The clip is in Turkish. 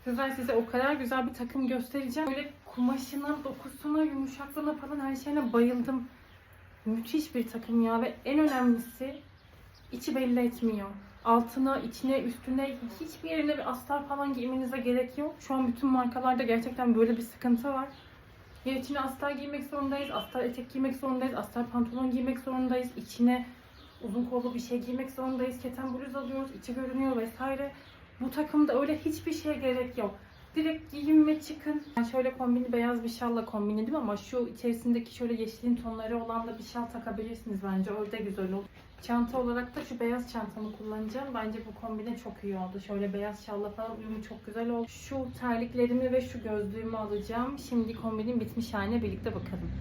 Sizler size o kadar güzel bir takım göstereceğim. Böyle kumaşına, dokusuna, yumuşaklığına falan her şeyine bayıldım. Müthiş bir takım ya ve en önemlisi içi belli etmiyor. Altına, içine, üstüne hiçbir yerine bir astar falan giymenize gerek yok. Şu an bütün markalarda gerçekten böyle bir sıkıntı var. Ya içine astar giymek zorundayız, astar etek giymek zorundayız, astar pantolon giymek zorundayız, içine uzun kollu bir şey giymek zorundayız, keten bluz alıyoruz, içi görünüyor vesaire. Bu takımda öyle hiçbir şeye gerek yok. Direkt giyin ve çıkın. Ben şöyle kombini beyaz bir şalla kombinledim ama şu içerisindeki şöyle yeşilin tonları olan da bir şal takabilirsiniz bence. Öyle de güzel olur. Çanta olarak da şu beyaz çantamı kullanacağım. Bence bu kombine çok iyi oldu. Şöyle beyaz şalla falan uyumu çok güzel oldu. Şu terliklerimi ve şu gözlüğümü alacağım. Şimdi kombinin bitmiş haline birlikte bakalım.